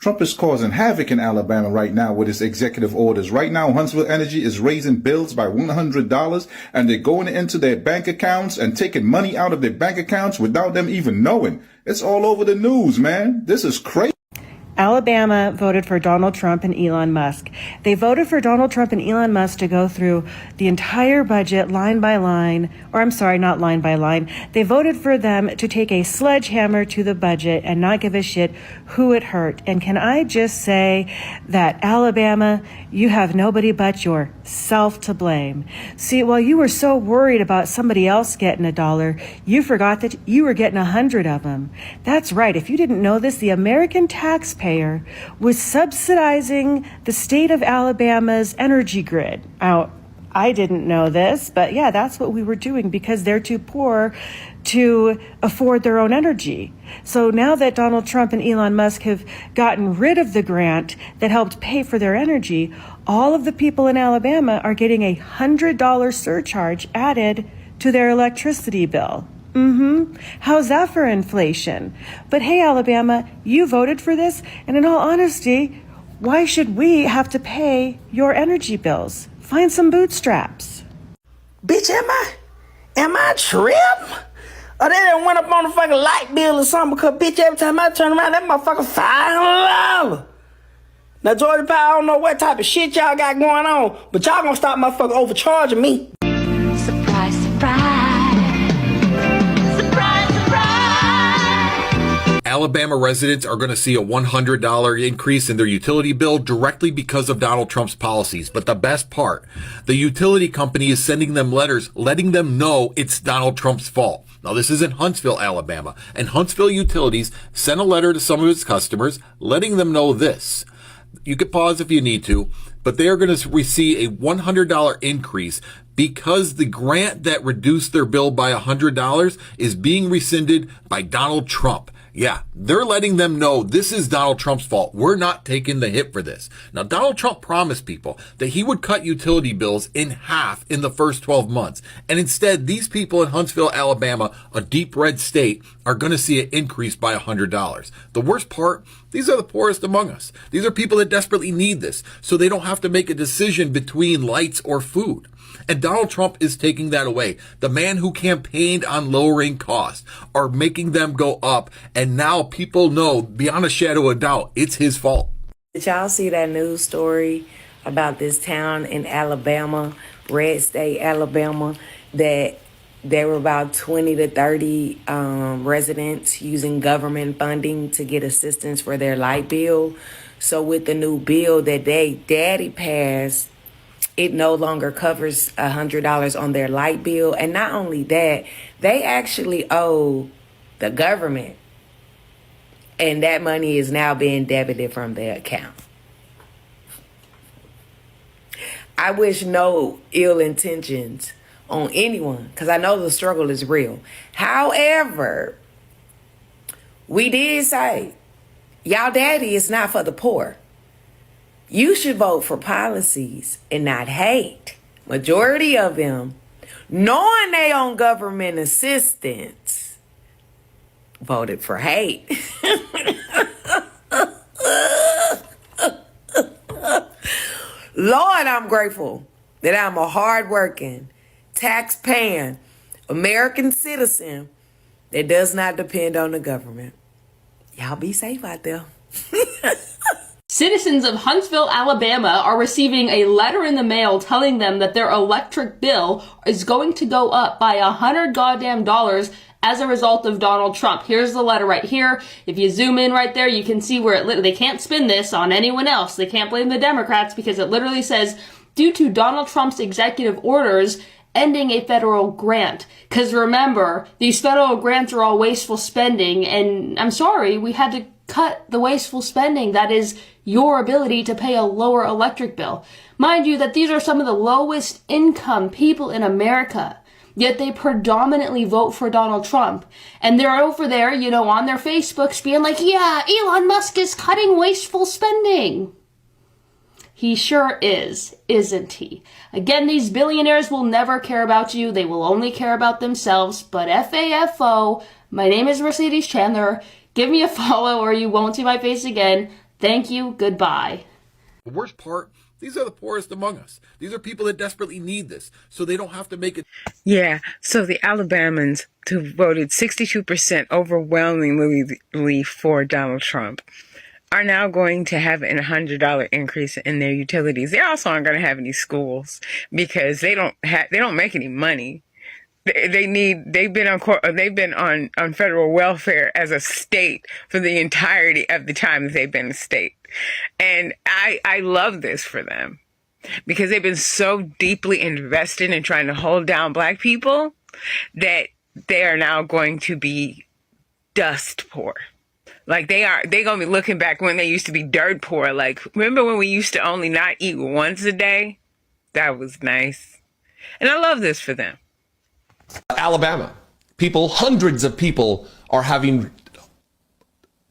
Trump is causing havoc in Alabama right now with his executive orders. Right now, Huntsville Energy is raising bills by $100, and they're going into their bank accounts and taking money out of their bank accounts without them even knowing. It's all over the news, man. This is crazy. Alabama voted for Donald Trump and Elon Musk. They voted for Donald Trump and Elon Musk to go through the entire budget line by line, or I'm sorry, not line by line. They voted for them to take a sledgehammer to the budget and not give a shit who it hurt. And can I just say that Alabama, you have nobody but yourself to blame. See, while you were so worried about somebody else getting $1, you forgot that you were getting 100 of them. That's right. If you didn't know this, the American taxpayer was subsidizing the state of Alabama's energy grid. Now, I didn't know this, but yeah, that's what we were doing because they're too poor to afford their own energy. So now that Donald Trump and Elon Musk have gotten rid of the grant that helped pay for their energy, all of the people in Alabama are getting a $100 surcharge added to their electricity bill. How's that for inflation? But hey, Alabama, you voted for this, and in all honesty, why should we have to pay your energy bills? Find some bootstraps. Bitch, am I trim? Or they done went up on the fucking light bill or something, because bitch, every time I turn around, that motherfucker $500. Now, Georgia Power, I don't know what type of shit y'all got going on, but y'all gonna stop motherfucker overcharging me. Surprise, surprise. Alabama residents are going to see a $100 increase in their utility bill directly because of Donald Trump's policies. But the best part, the utility company is sending them letters letting them know it's Donald Trump's fault. Now, this is in Huntsville, Alabama, and Huntsville Utilities sent a letter to some of its customers letting them know this. You could pause if you need to, but they are going to receive a $100 increase because the grant that reduced their bill by $100 is being rescinded by Donald Trump. Yeah, they're letting them know this is Donald Trump's fault. We're not taking the hit for this. Now, Donald Trump promised people that he would cut utility bills in half in the first 12 months. And instead, these people in Huntsville, Alabama, a deep red state, are going to see it increase by $100. The worst part, these are the poorest among us. These are people that desperately need this, so they don't have to make a decision between lights or food. And Donald Trump is taking that away. The man who campaigned on lowering costs are making them go up. And now people know beyond a shadow of doubt, it's his fault. Did y'all see that news story about this town in Alabama, red state Alabama, that there were about 20 to 30 residents using government funding to get assistance for their light bill? So with the new bill that daddy passed, it no longer covers $100 on their light bill. And not only that, they actually owe the government. And that money is now being debited from their account. I wish no ill intentions on anyone, because I know the struggle is real. However, we did say, y'all daddy is not for the poor. You should vote for policies and not hate. Majority of them, knowing they on government assistance, voted for hate. Lord, I'm grateful that I'm a hardworking, tax-paying American citizen that does not depend on the government. Y'all be safe out there. Citizens of Huntsville, Alabama are receiving a letter in the mail telling them that their electric bill is going to go up by $100 as a result of Donald Trump. Here's the letter right here. If you zoom in right there, you can see where they can't spin this on anyone else. They can't blame the Democrats because it literally says, due to Donald Trump's executive orders ending a federal grant. Because remember, these federal grants are all wasteful spending, and I'm sorry, we had to cut the wasteful spending that is your ability to pay a lower electric bill. Mind you that these are some of the lowest income people in America, yet they predominantly vote for Donald Trump. And they're over there, on their Facebooks being like, yeah, Elon Musk is cutting wasteful spending. He sure is, isn't he? Again, these billionaires will never care about you. They will only care about themselves. But FAFO, my name is Mercedes Chandler. Give me a follow or you won't see my face again. Thank you. Goodbye. The worst part, these are the poorest among us. These are people that desperately need this, so they don't have to make it. Yeah, so the Alabamans who voted 62% overwhelmingly for Donald Trump are now going to have a $100 increase in their utilities. They also aren't going to have any schools because they don't make any money. They've been on federal welfare as a state for the entirety of the time that they've been a state. And I love this for them because they've been so deeply invested in trying to hold down black people that they are now going to be dust poor. Like they're going to be looking back when they used to be dirt poor. Like, remember when we used to only not eat once a day? That was nice. And I love this for them. Alabama, hundreds of people are having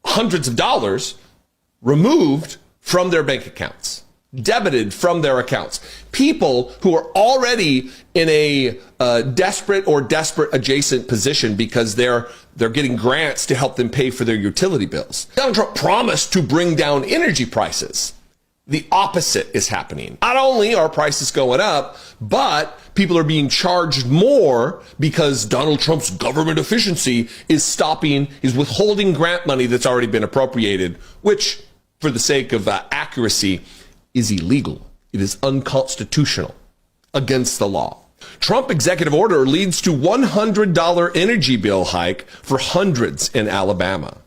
hundreds of dollars removed from their bank accounts, debited from their accounts. People who are already in a desperate adjacent position because they're getting grants to help them pay for their utility bills. Donald Trump promised to bring down energy prices. The opposite is happening. Not only are prices going up, but people are being charged more because Donald Trump's government efficiency is withholding grant money that's already been appropriated, which, for the sake of accuracy, is illegal. It is unconstitutional, against the law. Trump executive order leads to $100 energy bill hike for hundreds in Alabama.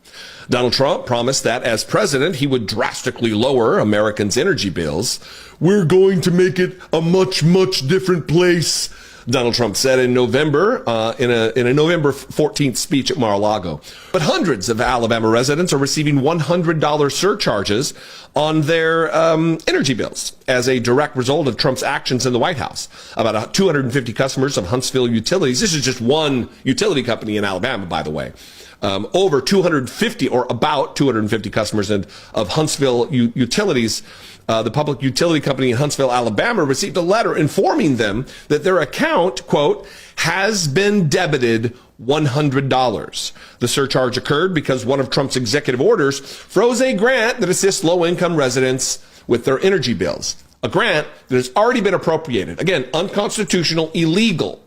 Donald Trump promised that as president, he would drastically lower Americans' energy bills. We're going to make it a much, much different place, Donald Trump said in November, in a November 14th speech at Mar-a-Lago. But hundreds of Alabama residents are receiving $100 surcharges on their energy bills as a direct result of Trump's actions in the White House. About 250 customers of Huntsville Utilities, this is just one utility company in Alabama, by the way, about 250 customers of Huntsville Utilities, the public utility company in Huntsville, Alabama, received a letter informing them that their account, quote, has been debited $100. The surcharge occurred because one of Trump's executive orders froze a grant that assists low-income residents with their energy bills. A grant that has already been appropriated. Again, unconstitutional, illegal.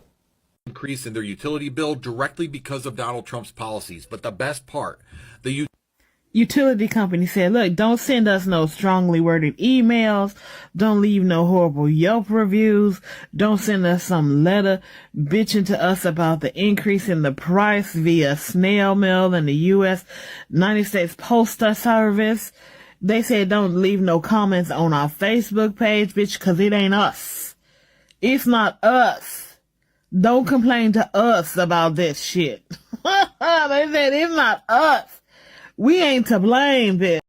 Increase in their utility bill directly because of Donald Trump's policies. But the best part, the utility company said, look, don't send us no strongly worded emails. Don't leave no horrible Yelp reviews. Don't send us some letter bitching to us about the increase in the price via snail mail in the United States Postal Service. They said don't leave no comments on our Facebook page, bitch, because it ain't us. It's not us. Don't complain to us about this shit. They said it's not us. We ain't to blame, bitch.